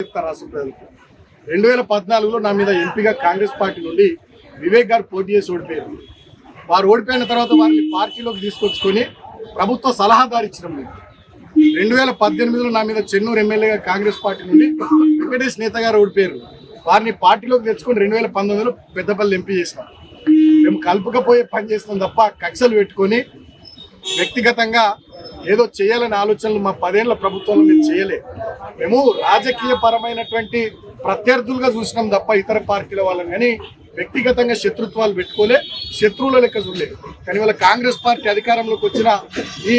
చెప్తారు రాష్ట్ర ప్రజలకు. 2014లో నా మీద ఎంపీగా కాంగ్రెస్ పార్టీ నుండి వివేక్ గారు పోటీ చేసి ఓడిపోయారు. వారు ఓడిపోయిన తర్వాత వారిని పార్టీలోకి తీసుకొచ్చుకొని ప్రభుత్వ సలహాదారు ఇచ్చినాం. 2018లో నా మీద చెన్నూరు ఎమ్మెల్యేగా కాంగ్రెస్ పార్టీ నుండి వెంకటేష్ నేత గారు ఓడిపోయారు. వారిని పార్టీలోకి తెచ్చుకొని 2019లో పెద్దపల్లి ఎంపీ చేసినాం. మేము కలుపుకపోయే పని చేస్తున్నాం తప్ప కక్షలు పెట్టుకొని వ్యక్తిగతంగా ఏదో చేయాలనే ఆలోచనలు మా 10 ఏళ్ల ప్రభుత్వంలో మేము చేయలే. మేము రాజకీయ పరమైనటువంటి ప్రత్యర్థులుగా చూసినాం తప్ప ఇతర పార్టీల వాళ్ళని కానీ వ్యక్తిగతంగా శత్రుత్వాలు పెట్టుకోలే, శత్రువుల లెక్క చూడలేదు. కానీ వాళ్ళ కాంగ్రెస్ పార్టీ అధికారంలోకి వచ్చిన ఈ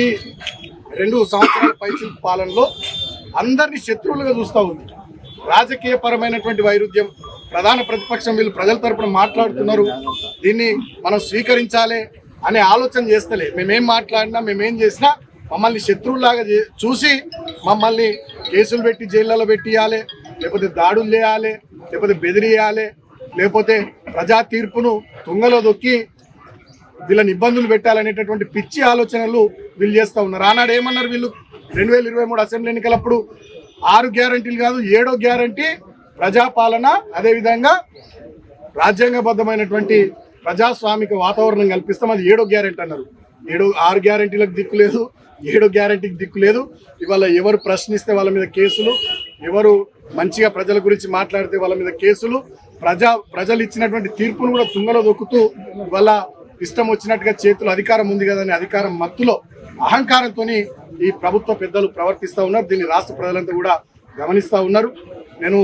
2 సంవత్సరాల పైచిల్ పాలనలో అందరినీ శత్రువులుగా చూస్తూ ఉంది. రాజకీయ పరమైనటువంటి వైరుధ్యం, ప్రధాన ప్రతిపక్షం వీళ్ళు ప్రజల తరపున మాట్లాడుతున్నారు, దీన్ని మనం స్వీకరించాలి అనే ఆలోచన చేస్తలే. మేమేం మాట్లాడినా మేమేం చేసినా మమ్మల్ని శత్రువులాగా చూసి మమ్మల్ని కేసులు పెట్టి జైళ్ళలో పెట్టియాలి, లేకపోతే దాడులు చేయాలి, లేకపోతే బెదిరియాలి, లేకపోతే ప్రజా తీర్పును తుంగలో దొక్కి వీళ్ళని ఇబ్బందులు పెట్టాలనేటటువంటి పిచ్చి ఆలోచనలు వీళ్ళు చేస్తూ ఉన్నారు. ఆనాడు ఏమన్నారు వీళ్ళు 2023 అసెంబ్లీ ఎన్నికలప్పుడు 6 గ్యారంటీలు కాదు 7వ గ్యారంటీ ప్రజాపాలన, అదేవిధంగా రాజ్యాంగబద్ధమైనటువంటి ప్రజాస్వామిక వాతావరణం కల్పిస్తాం, అది 7వ గ్యారంటీ అన్నారు. 6 గ్యారంటీలకు దిక్కు లేదు, 7వ గ్యారంటీకి దిక్కు లేదు. ఇవాళ ఎవరు ప్రశ్నిస్తే వాళ్ళ మీద కేసులు, ఎవరు మంచిగా ప్రజల గురించి మాట్లాడితే వాళ్ళ మీద కేసులు, ప్రజలు ఇచ్చినటువంటి తీర్పును కూడా తుంగలో దొక్కుతూ ఇవాళ ఇష్టం వచ్చినట్టుగా చేతులు అధికారం ఉంది కదా అని అధికారం మత్తులో అహంకారంతో ఈ ప్రభుత్వ పెద్దలు ప్రవర్తిస్తూ ఉన్నారు. దీన్ని రాష్ట్ర ప్రజలంతా కూడా గమనిస్తూ ఉన్నారు. నేను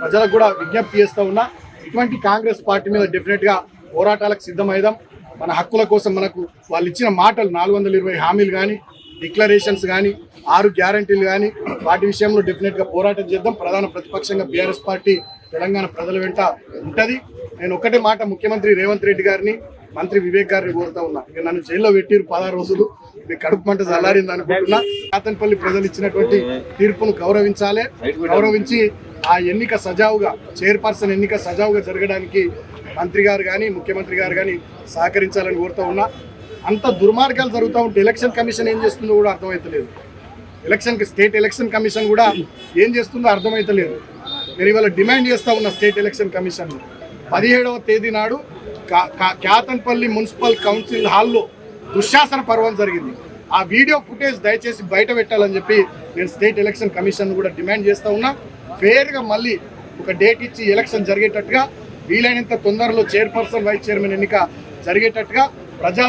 ప్రజలకు కూడా విజ్ఞప్తి చేస్తూ ఉన్నా, ఇటువంటి కాంగ్రెస్ పార్టీ మీద డెఫినెట్గా పోరాటాలకు సిద్ధమైదాం. మన హక్కుల కోసం మనకు వాళ్ళు ఇచ్చిన మాటలు 420 హామీలు కానీ, డిక్లరేషన్స్ కానీ, 6 గ్యారంటీలు కానీ, వాటి విషయంలో డెఫినెట్గా పోరాటం చేద్దాం. ప్రధాన ప్రతిపక్షంగా బీఆర్ఎస్ పార్టీ తెలంగాణ ప్రజల వెంట ఉంటుంది. నేను ఒకటే మాట ముఖ్యమంత్రి రేవంత్ రెడ్డి గారిని, మంత్రి వివేక్ గారిని కోరుతా ఉన్నా, ఇక నన్ను జైల్లో పెట్టిరు 16 రోజులు, మీ కడుపు మంట చల్లారింది అనుకుంటున్నా. కాతన్పల్లి ప్రజలు ఇచ్చినటువంటి తీర్పును గౌరవించి ఆ ఎన్నిక సజావుగా, చైర్పర్సన్ ఎన్నిక సజావుగా జరగడానికి మంత్రి గారు కానీ ముఖ్యమంత్రి గారు కానీ సహకరించాలని కోరుతా ఉన్నా. అంత దుర్మార్గాలు జరుగుతూ ఉంటే ఎలక్షన్ కమిషన్ ఏం చేస్తుందో కూడా అర్థమవుతలేదు. స్టేట్ ఎలక్షన్ కమిషన్ కూడా ఏం చేస్తుందో అర్థమవుతలేదు. నేను ఇవాళ డిమాండ్ చేస్తూ ఉన్న స్టేట్ ఎలక్షన్ కమిషన్ 17వ తేదీ నాడు క్యాతన్పల్లి మున్సిపల్ కౌన్సిల్ హాల్లో దుశ్శాసన పర్వం జరిగింది. ఆ వీడియో ఫుటేజ్ దయచేసి బయట పెట్టాలని చెప్పి నేను స్టేట్ ఎలక్షన్ కమిషన్ కూడా డిమాండ్ చేస్తూ ఉన్నా. ఫేర్గా మళ్ళీ ఒక డేట్ ఇచ్చి ఎలక్షన్ జరిగేటట్టుగా, వీలైనంత తొందరలో చైర్పర్సన్ వైస్ చైర్మన్ ఎన్నిక జరిగేటట్టుగా ప్రజా